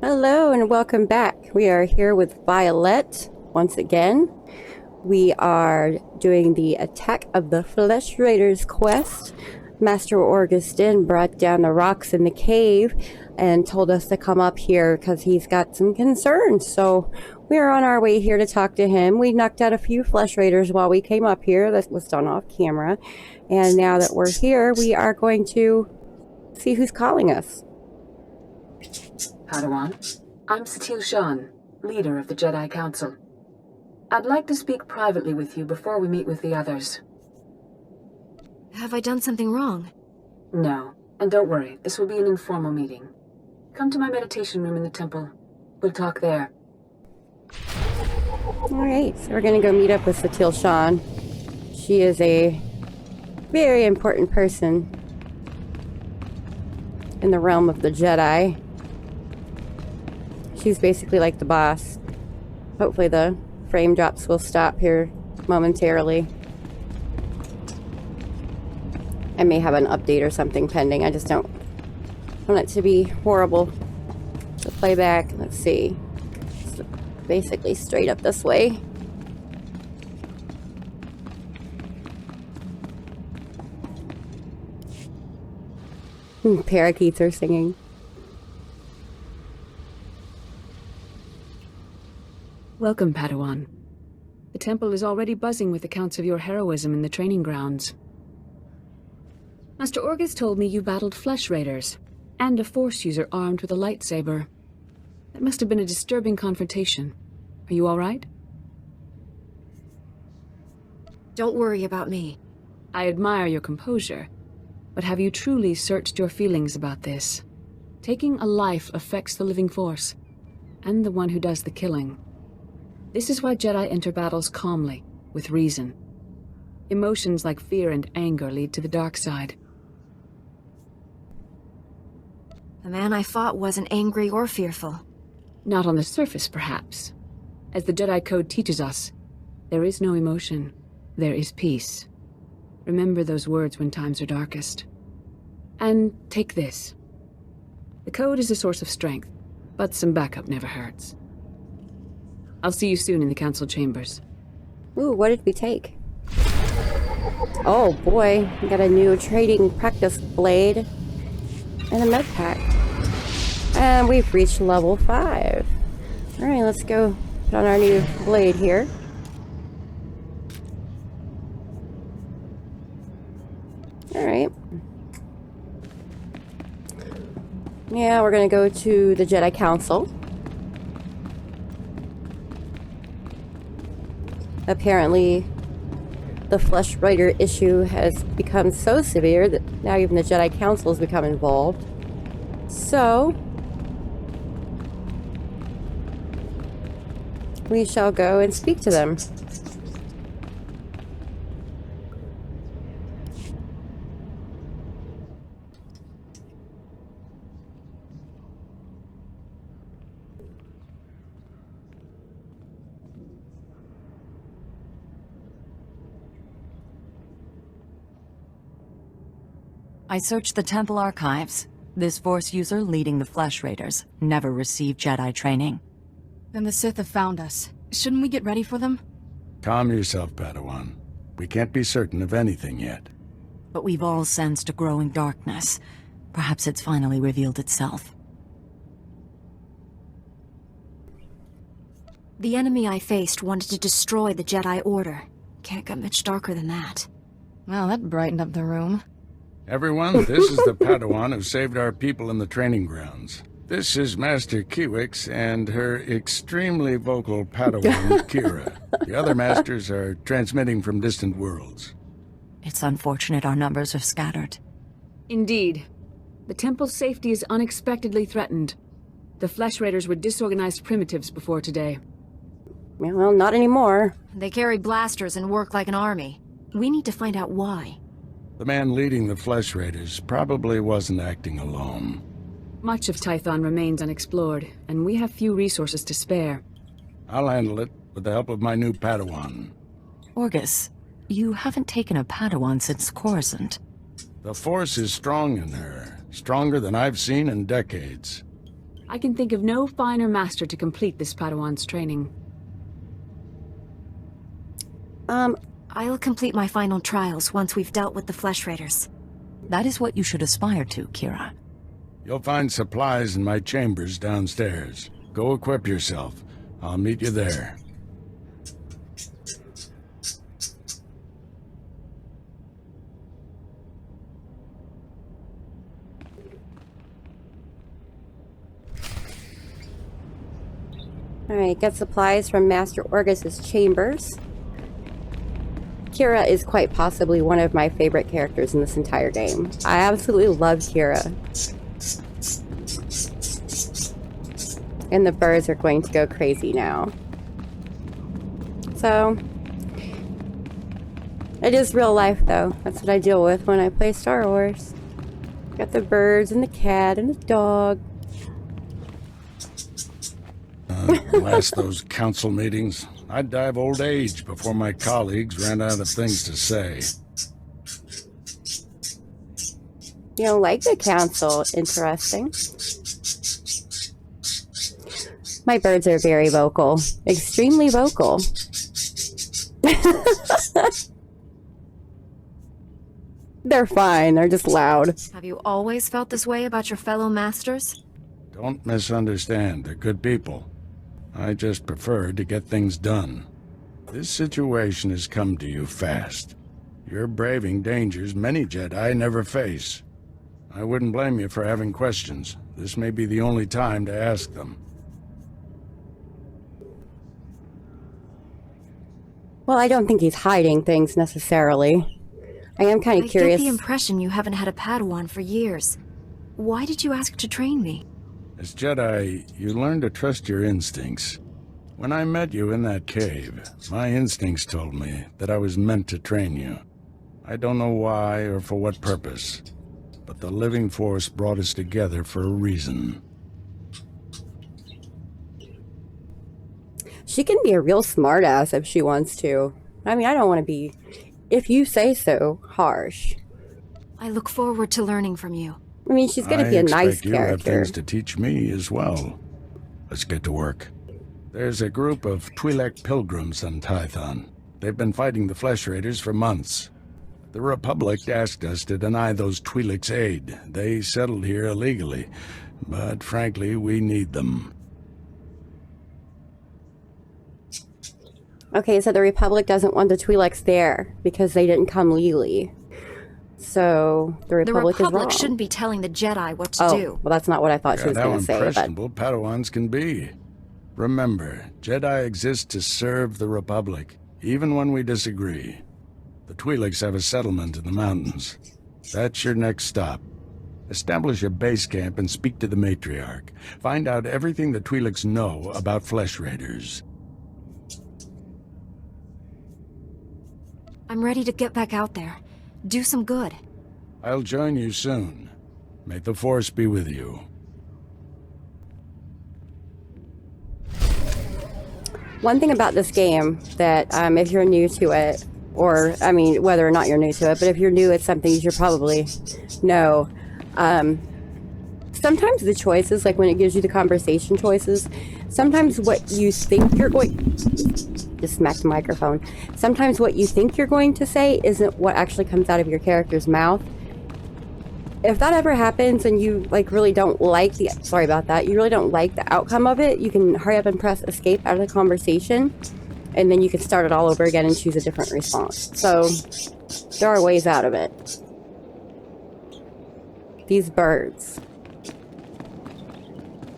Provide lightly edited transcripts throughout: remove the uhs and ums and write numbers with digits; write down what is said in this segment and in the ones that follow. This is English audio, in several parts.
Hello and welcome back. We are here with Vyollete once again. We are doing the Attack of the Flesh Raiders quest. Master Orgus Din brought down the rocks in the cave and told us to come up here because he's got some concerns. So we are on our way here to talk to him. We knocked out a few Flesh Raiders while we came up here. That was done off camera. And now that we're here, we are going to see who's calling us. Padawan, I'm SWTOR, leader of the Jedi Council. I'd like to speak privately with you before we meet with the others. Have I done something wrong? No, and don't worry, this will be an informal meeting. Come to my meditation room in the temple. We'll talk there. Alright, so we're going to go meet up with SWTOR. She is a very important person in the realm of the Jedi. She's basically like the boss. Hopefully the frame drops will stop here momentarily. I may have an update or something pending. I just don't want it to be horrible to play back. Let's see. It's basically straight up this way. Parakeets are singing. Welcome, Padawan. The temple is already buzzing with accounts of your heroism in the training grounds. Master Orgus told me you battled Flesh Raiders, and a Force user armed with a lightsaber. That must have been a disturbing confrontation. Are you all right? Don't worry about me. I admire your composure, but have you truly searched your feelings about this? Taking a life affects the living Force, and the one who does the killing. This is why Jedi enter battles calmly, with reason. Emotions like fear and anger lead to the dark side. The man I fought wasn't angry or fearful. Not on the surface, perhaps. As the Jedi Code teaches us, there is no emotion, there is peace. Remember those words when times are darkest. And take this. The Code is a source of strength, but some backup never hurts. I'll see you soon in the Council chambers. Ooh, what did we take? Oh boy, we got a new trading practice blade and a med pack. And we've reached level 5. Alright, let's go put on our new blade here. Alright. Yeah, we're gonna go to the Jedi Council. Apparently, the Flesh Raider issue has become so severe that now even the Jedi Council has become involved. So, we shall go and speak to them. I searched the temple archives. This Force user leading the Flesh Raiders never received Jedi training. Then the Sith have found us. Shouldn't we get ready for them? Calm yourself, Padawan. We can't be certain of anything yet. But we've all sensed a growing darkness. Perhaps it's finally revealed itself. The enemy I faced wanted to destroy the Jedi Order. Can't get much darker than that. Well, that brightened up the room. Everyone, this is the Padawan who saved our people in the training grounds. This is Master Kiwix and her extremely vocal Padawan, Kira. The other masters are transmitting from distant worlds. It's unfortunate our numbers are scattered. Indeed. The temple's safety is unexpectedly threatened. The Flesh Raiders were disorganized primitives before today. Well, not anymore. They carry blasters and work like an army. We need to find out why. The man leading the Flesh Raiders probably wasn't acting alone. Much of Tython remains unexplored, and we have few resources to spare. I'll handle it with the help of my new Padawan. Orgus, you haven't taken a Padawan since Coruscant. The Force is strong in her, stronger than I've seen in decades. I can think of no finer master to complete this Padawan's training. I'll complete my final trials once we've dealt with the Flesh Raiders. That is what you should aspire to, Kira. You'll find supplies in my chambers downstairs. Go equip yourself. I'll meet you there. Alright, get supplies from Master Orgus's chambers. Kira is quite possibly one of my favorite characters in this entire game. I absolutely love Kira. And the birds are going to go crazy now. So, it is real life though. That's what I deal with when I play Star Wars. Got the birds and the cat and the dog. Last those council meetings, I'd die of old age before my colleagues ran out of things to say. You don't like the council? Interesting. My birds are very vocal. Extremely vocal. They're fine. They're just loud. Have you always felt this way about your fellow masters? Don't misunderstand. They're good people. I just prefer to get things done. This situation has come to you fast. You're braving dangers many Jedi never face. I wouldn't blame you for having questions. This may be the only time to ask them. Well, I don't think he's hiding things necessarily. I am kind of curious. I get the impression you haven't had a Padawan for years. Why did you ask to train me? As Jedi, you learn to trust your instincts. When I met you in that cave, my instincts told me that I was meant to train you. I don't know why or for what purpose, but the living force brought us together for a reason. She can be a real smartass if she wants to. I mean, I don't want to be, if you say so, harsh. I look forward to learning from you. I mean, she's going to be a nice you have character. things to teach me as well. Let's get to work. There's a group of Twi'lek pilgrims on Tython. They've been fighting the Flesh Raiders for months. The Republic asked us to deny those Twi'leks aid. They settled here illegally, but frankly, we need them. Okay, so the Republic doesn't want the Twi'leks there because they didn't come legally. So the Republic is wrong. Shouldn't be telling the Jedi what to do. Well, that's not what I thought she was going to say. How But impressionable Padawans can be. Remember, Jedi exist to serve the Republic, even when we disagree. The Twi'leks have a settlement in the mountains. That's your next stop. Establish a base camp and speak to the matriarch. Find out everything the Twi'leks know about Flesh Raiders. I'm ready to get back out there. Do some good. I'll join you soon. May the Force be with you. one thing about this game that if you're new to it, or I mean, whether or not you're new to it, but if you're new, it's something you should probably know. Sometimes the choices, like when it gives you the conversation choices, sometimes what you think you're going... Just smacked the microphone. Sometimes what you think you're going to say isn't what actually comes out of your character's mouth. If that ever happens and you like really don't like the... Sorry about that. You really don't like the outcome of it, you can hurry up and press escape out of the conversation, and then you can start it all over again and choose a different response. So there are ways out of it. These birds.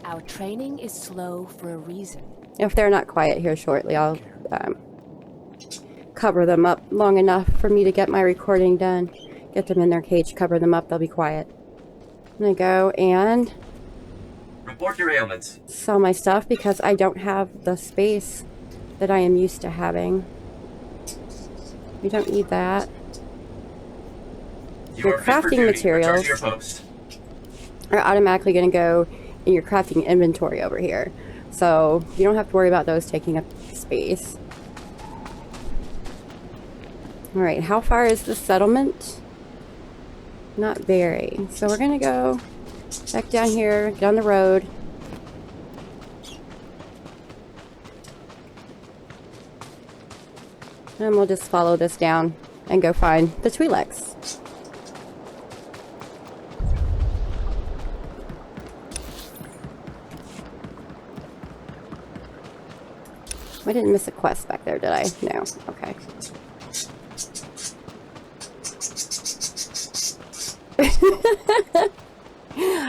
Our training is slow for a reason. If they're not quiet here shortly, I'll cover them up long enough for me to get my recording done. Get them in their cage, cover them up, they'll be quiet. I'm gonna go and report your ailments. Sell my stuff because I don't have the space that I am used to having. We don't need that. Your crafting materials are automatically going to go in your crafting inventory over here. So you don't have to worry about those taking up space. Alright, how far is the settlement? Not very. So we're going to go back down here, down the road. And we'll just follow this down and go find the Twi'leks. I didn't miss a quest back there, did I? No. Okay.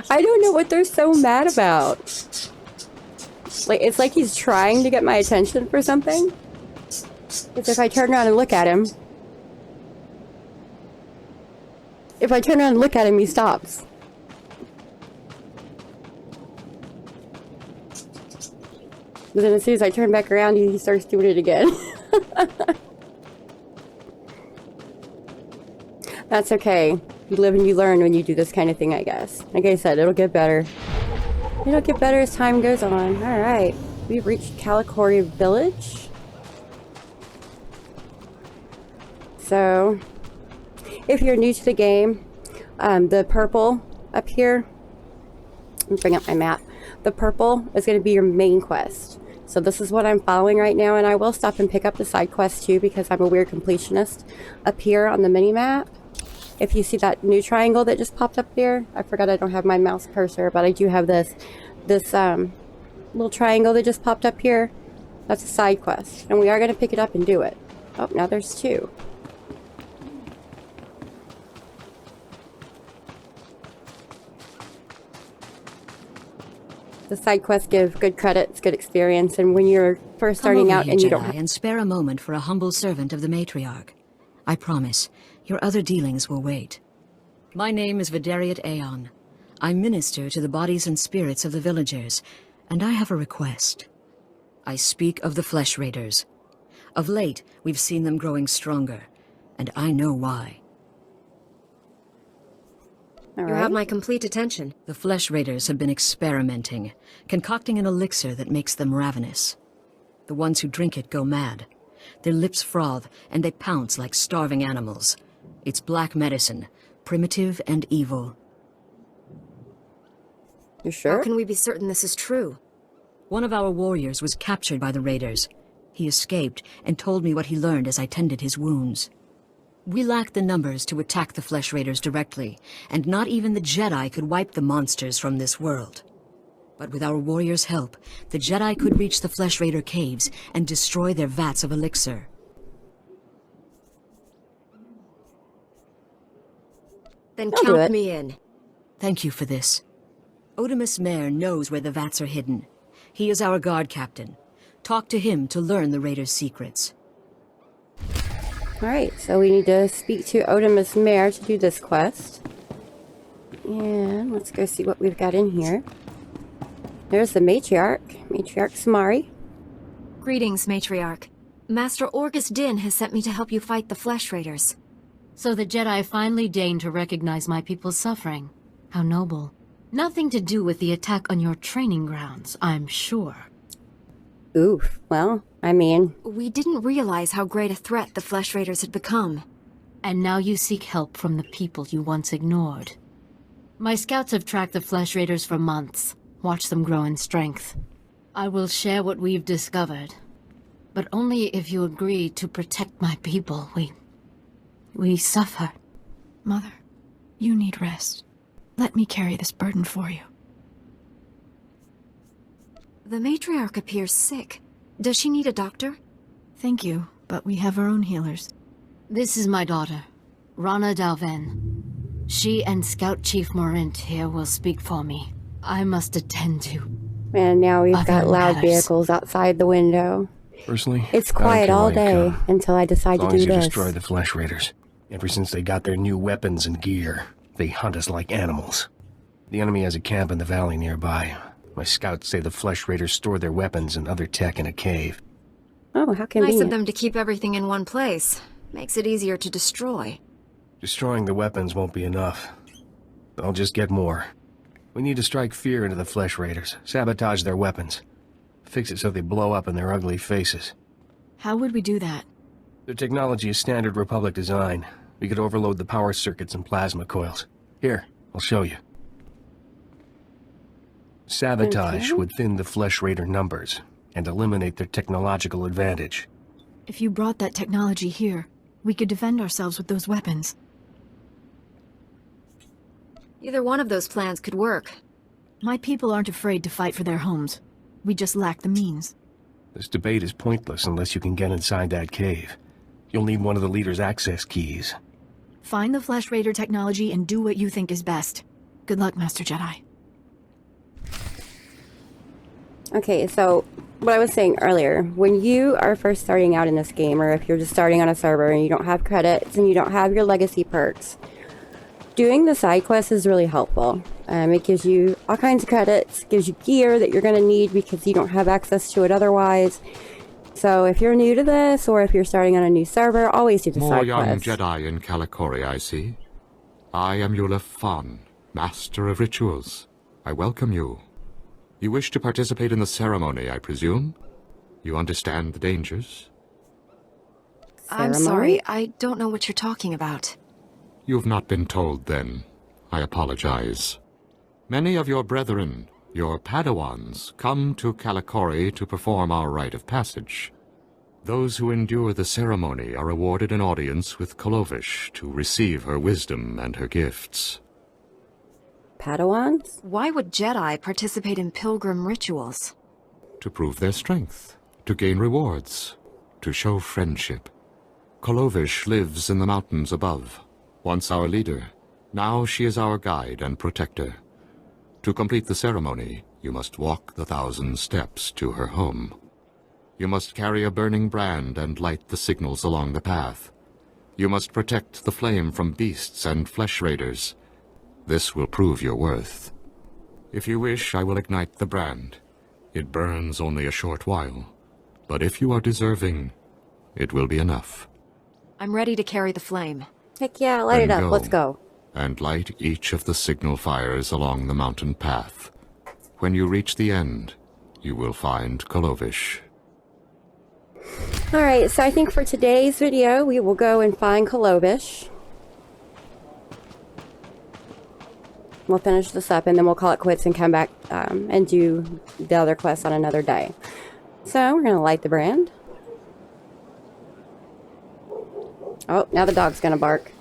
I don't know what they're so mad about. Like, it's like he's trying to get my attention for something. Because if I turn around and look at him... If I turn around and look at him, he stops. But then as soon as I turn back around, he starts doing it again. That's okay. You live and you learn when you do this kind of thing, I guess. Like I said, it'll get better. It'll get better as time goes on. Alright. We've reached Calicori Village. So, if you're new to the game, the purple up here, let me bring up my map. The purple is going to be your main quest. So this is what I'm following right now, and I will stop and pick up the side quest too because I'm a weird completionist. Up here on the mini-map, if you see that new triangle that just popped up there, I forgot I don't have my mouse cursor, but I do have this little triangle that just popped up here. That's a side quest, and we are going to pick it up and do it. Oh, now there's two. The side quests give good credits, good experience, and when you're first starting out and you don't have... and spare a moment for a humble servant of the matriarch. I promise, your other dealings will wait. My name is Valiant Aeon. I minister to the bodies and spirits of the villagers, and I have a request. I speak of the Flesh Raiders. Of late, we've seen them growing stronger, and I know why. You have my complete attention. The Flesh Raiders have been experimenting, concocting an elixir that makes them ravenous. The ones who drink it go mad. Their lips froth, and they pounce like starving animals. It's black medicine, primitive and evil. You sure? How can we be certain this is true? One of our warriors was captured by the Raiders. He escaped and told me what he learned as I tended his wounds. We lacked the numbers to attack the Flesh Raiders directly, and not even the Jedi could wipe the monsters from this world. But with our warriors' help, the Jedi could reach the Flesh Raider caves and destroy their vats of elixir. Then count me in. Thank you for this. Otimus Mare knows where the vats are hidden. He is our guard captain. Talk to him to learn the Raiders' secrets. Alright, so we need to speak to Otimus Mare to do this quest. And let's go see what we've got in here. There's the Matriarch, Matriarch Samari. Greetings, Matriarch. Master Orgus Din has sent me to help you fight the Flesh Raiders. So the Jedi finally deigned to recognize my people's suffering. How noble. Nothing to do with the attack on your training grounds, I'm sure. Oof, well, I mean... We didn't realize how great a threat the Flesh Raiders had become. And now you seek help from the people you once ignored. My scouts have tracked the Flesh Raiders for months, watched them grow in strength. I will share what we've discovered, but only if you agree to protect my people. We suffer. Mother, you need rest. Let me carry this burden for you. The Matriarch appears sick. Does she need a doctor? Thank you, but we have our own healers. This is my daughter, Rana Dalven. She and Scout Chief Morint here will speak for me. I must attend to. And now we've got loud matters. vehicles outside the window. Personally, It's quiet all day until I decide to do as long as you this. destroy the Flesh Raiders. Ever since they got their new weapons and gear, they hunt us like animals. The enemy has a camp in the valley nearby. My scouts say the Flesh Raiders store their weapons and other tech in a cave. Oh, how convenient. Nice of them to keep everything in one place. Makes it easier to destroy. Destroying the weapons won't be enough. I'll just get more. We need to strike fear into the Flesh Raiders, sabotage their weapons. Fix it so they blow up in their ugly faces. How would we do that? Their technology is standard Republic design. We could overload the power circuits and plasma coils. Here, I'll show you. Sabotage would thin the Flesh Raider numbers and eliminate their technological advantage. If you brought that technology here, we could defend ourselves with those weapons. Either one of those plans could work. My people aren't afraid to fight for their homes. We just lack the means. This debate is pointless unless you can get inside that cave. You'll need one of the leader's access keys. Find the Flesh Raider technology and do what you think is best. Good luck, Master Jedi. Okay, so what I was saying earlier, when you are first starting out in this game, or if you're just starting on a server and you don't have credits and you don't have your legacy perks, doing the side quests is really helpful. It gives you all kinds of credits, gives you gear that you're going to need because you don't have access to it otherwise. So if you're new to this, or if you're starting on a new server, always do the side quests. More young Jedi in Kalikori, I see. I am Fern, Master of Rituals. I welcome you. You wish to participate in the ceremony, I presume? You understand the dangers? I'm sorry, I don't know what you're talking about. You've not been told, then. I apologize. Many of your brethren, your padawans, come to Kalikori to perform our rite of passage. Those who endure the ceremony are awarded an audience with Clover to receive her wisdom and her gifts. Padawans? Why would Jedi participate in pilgrim rituals? To prove their strength, to gain rewards, to show friendship. Clover lives in the mountains above, once our leader. Now she is our guide and protector. To complete the ceremony, you must walk the 1,000 steps to her home. You must carry a burning brand and light the signals along the path. You must protect the flame from beasts and flesh raiders. This will prove your worth. If you wish, I will ignite the brand. It burns only a short while, but if you are deserving, it will be enough. I'm ready to carry the flame. Heck yeah, light it up. Let's go. And light each of the signal fires along the mountain path. When you reach the end, you will find Clover. Alright, so I think for today's video, we will go and find Clover. We'll finish this up and then we'll call it quits and come back and do the other quests on another day. So, we're going to light the brand. Oh, now the dog's going to bark.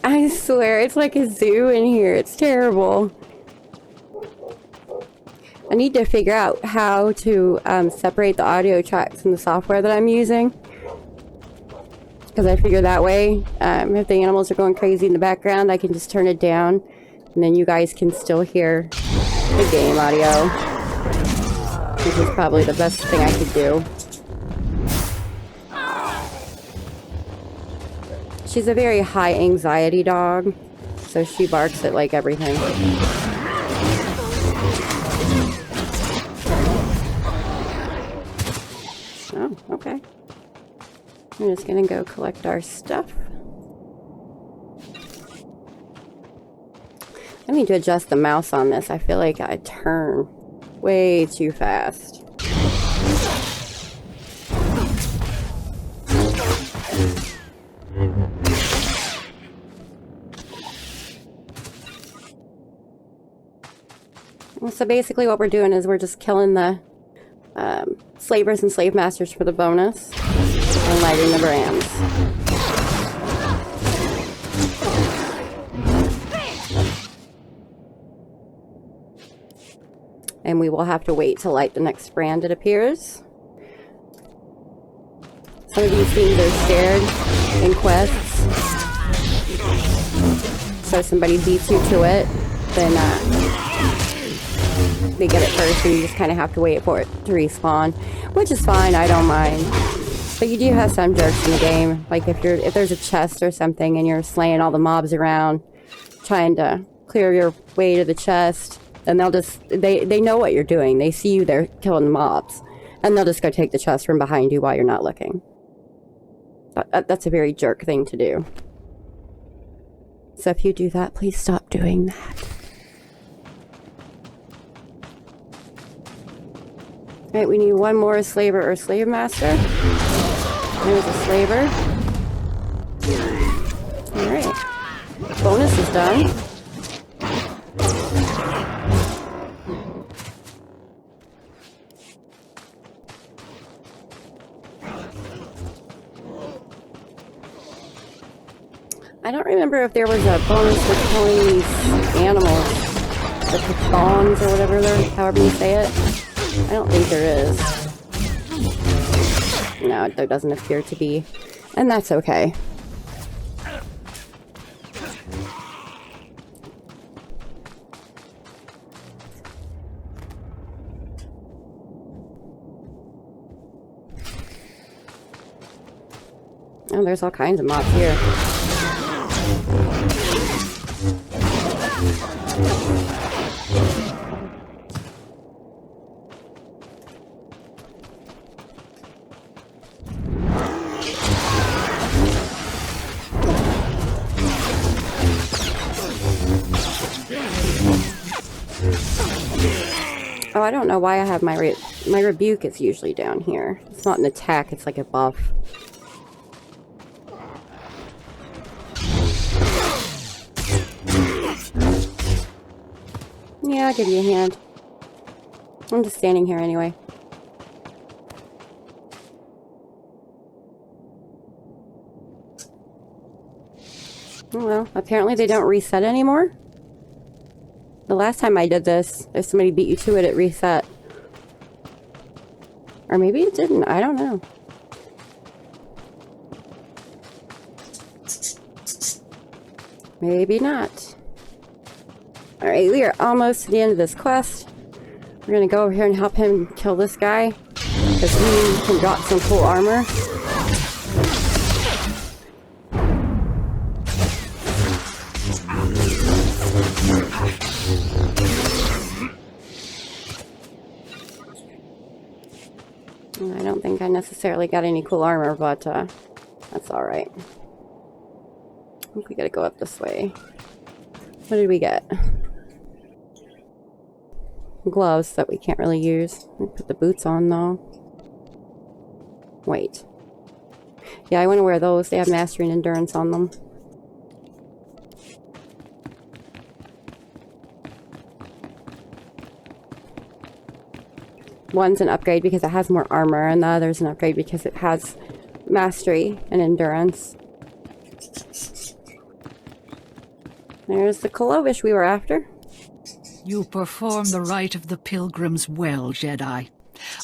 I swear, it's like a zoo in here. It's terrible. I need to figure out how to separate the audio tracks in the software that I'm using. Because I figure that way, if the animals are going crazy in the background, I can just turn it down. And then you guys can still hear the game audio. Which is probably the best thing I could do. She's a very high anxiety dog, so she barks at like everything. Oh, okay. I'm just gonna go collect our stuff. I need to adjust the mouse on this. I feel like I turn way too fast. So basically what we're doing is we're just killing the slavers and slave masters for the bonus and lighting the brands. And we will have to wait to light the next brand, it appears. Some of these things are shared in quests. So if somebody beats you to it, then they get it first and you just kind of have to wait for it to respawn, which is fine, I don't mind. But you do have some jerks in the game, like if there's a chest or something and you're slaying all the mobs around trying to clear your way to the chest, and they'll just they know what you're doing. They see you there killing the mobs and they'll just go take the chest from behind you while you're not looking. That's a very jerk thing to do. So if you do that, please stop doing that. Alright, we need one more slaver or slave master. There's a slaver. Alright. Bonus is done. I don't remember if there was a bonus for killing these animals. The pythons or whatever they're, however you say it. I don't think there is. No, there doesn't appear to be. And that's okay. Oh, there's all kinds of mobs here. Oh, I don't know why I have my rebuke is usually down here. It's not an attack, it's like a buff. Yeah, I'll give you a hand. I'm just standing here anyway. Oh, well, apparently they don't reset anymore. The last time I did this, if somebody beat you to it, it reset. Or maybe it didn't, I don't know. Maybe not. Alright, we are almost to the end of this quest. We're gonna go over here and help him kill this guy, because he can drop some cool armor. I don't think I necessarily got any cool armor, but that's alright. I think we gotta go up this way. What did we get? Gloves that we can't really use. Let me put the boots on though. Wait. Yeah, I want to wear those. They have mastery and endurance on them. One's an upgrade because it has more armor, and the other's an upgrade because it has mastery and endurance. There's the Clovish we were after. You perform the rite of the pilgrims well, Jedi.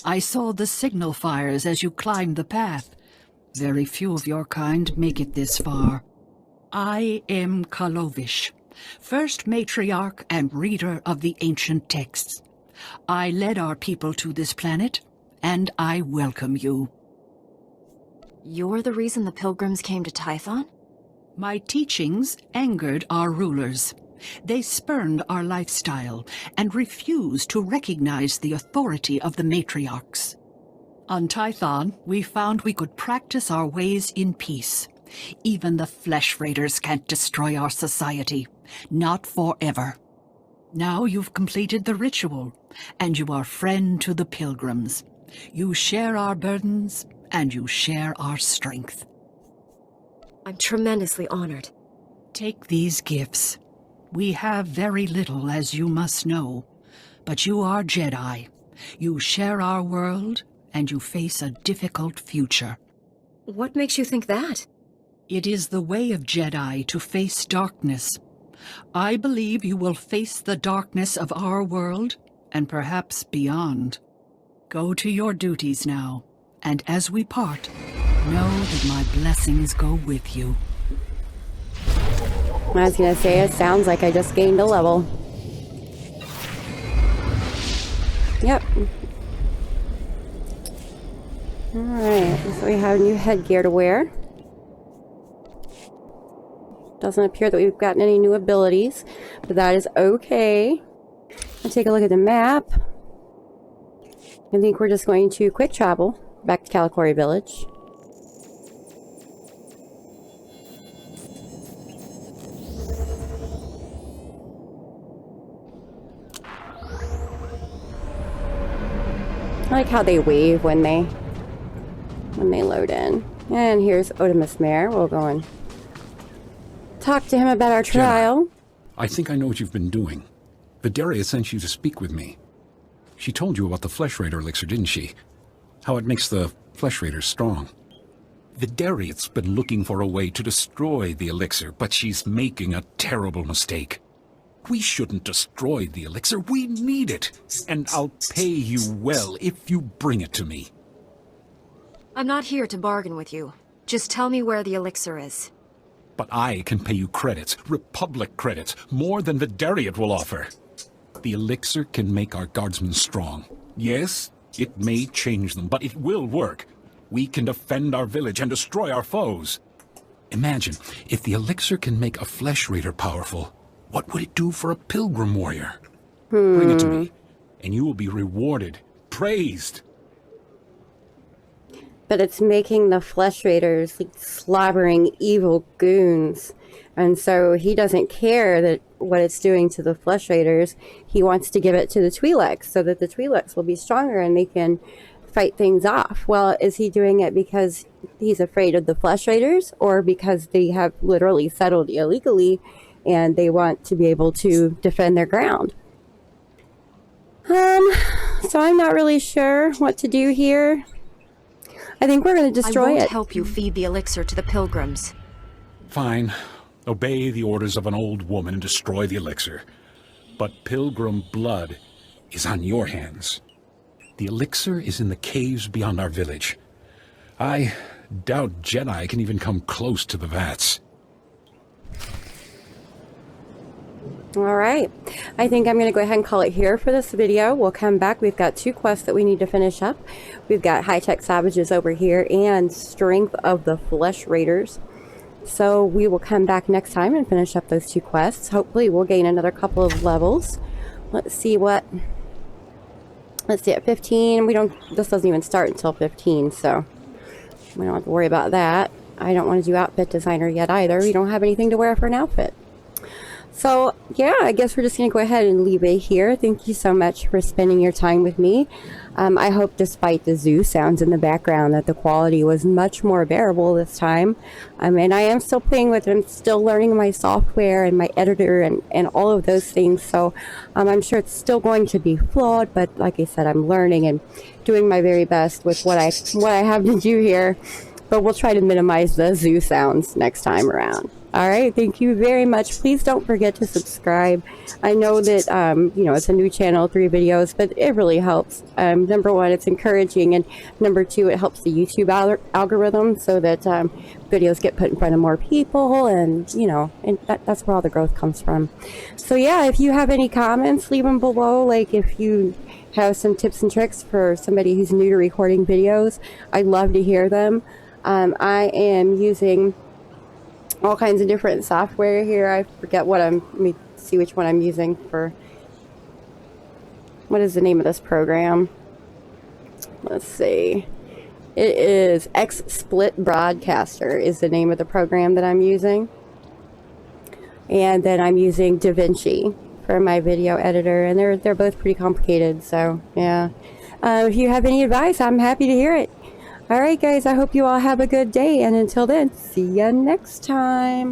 I saw the signal fires as you climbed the path. Very few of your kind make it this far. I am Clovish, first matriarch and reader of the ancient texts. I led our people to this planet, and I welcome you. You're the reason the pilgrims came to Tython? My teachings angered our rulers. They spurned our lifestyle and refused to recognize the authority of the matriarchs. On Tython, we found we could practice our ways in peace. Even the flesh raiders can't destroy our society. Not forever. Now you've completed the ritual, and you are friend to the pilgrims. You share our burdens, and you share our strength. I'm tremendously honored. Take these gifts. We have very little, as you must know, but you are Jedi. You share our world, and you face a difficult future. What makes you think that? It is the way of Jedi to face darkness. I believe you will face the darkness of our world, and perhaps beyond. Go to your duties now, and as we part, know that my blessings go with you. I was gonna say, it sounds like I just gained a level. Yep. Alright, so we have new headgear to wear. Doesn't appear that we've gotten any new abilities, but that is okay. I'll take a look at the map. I think we're just going to quick travel back to Calicori Village. I like how they wave when they load in. And here's Otimus Mare. We'll go and talk to him about our trial. Jedi, I think I know what you've been doing. Vidaria sent you to speak with me. She told you about the Flesh Raider elixir, didn't she? How it makes the Flesh Raiders strong. Vyolete's been looking for a way to destroy the elixir, but she's making a terrible mistake. We shouldn't destroy the elixir. We need it. And I'll pay you well if you bring it to me. I'm not here to bargain with you. Just tell me where the elixir is. But I can pay you credits, Republic credits, more than Vyollete will offer. The elixir can make our guardsmen strong. Yes, it may change them, but it will work. We can defend our village and destroy our foes. Imagine, if the elixir can make a flesh raider powerful, what would it do for a pilgrim warrior? Bring it to me, and you will be rewarded, praised. But it's making the flesh raiders like slobbering evil goons. And so he doesn't care that what it's doing to the flesh raiders. He wants to give it to the Twi'leks so that the Twi'leks will be stronger and they can fight things off. Well, is he doing it because he's afraid of the flesh raiders, or because they have literally settled illegally and they want to be able to defend their ground? So I'm not really sure what to do here. I think we're going to destroy it. I won't help you feed the elixir to the pilgrims. Fine. Obey the orders of an old woman and destroy the elixir. But pilgrim blood is on your hands. The elixir is in the caves beyond our village. I doubt Jedi can even come close to the vats. All right. I think I'm going to go ahead and call it here for this video. We'll come back. We've got 2 quests that we need to finish up. We've got high-tech savages over here and strength of the flesh raiders. So we will come back next time and finish up those 2 quests. Hopefully we'll gain another couple of levels. Let's see at 15. This doesn't even start until 15, so we don't have to worry about that. I don't want to do outfit designer yet either. We don't have anything to wear for an outfit. So, yeah, I guess we're just going to go ahead and leave it here. Thank you so much for spending your time with me. I hope, despite the zoo sounds in the background, that the quality was much more bearable this time. And I am still playing with it. I'm still learning my software and my editor and all of those things. So I'm sure it's still going to be flawed. But like I said, I'm learning and doing my very best with what I have to do here. But we'll try to minimize the zoo sounds next time around. All right, thank you very much. Please don't forget to subscribe. I know that, it's a new channel, 3 videos, but it really helps. Number 1, it's encouraging, and number 2, it helps the YouTube algorithm so that videos get put in front of more people, and, and that's where all the growth comes from. So, yeah, if you have any comments, leave them below. Like, if you have some tips and tricks for somebody who's new to recording videos, I'd love to hear them. I am using all kinds of different software here. I forget let me see which one I'm using for, what is the name of this program? Let's see. It is XSplit Broadcaster is the name of the program that I'm using. And then I'm using DaVinci for my video editor, and they're both pretty complicated, so yeah. If you have any advice, I'm happy to hear it. Alright guys, I hope you all have a good day, and until then, see ya next time.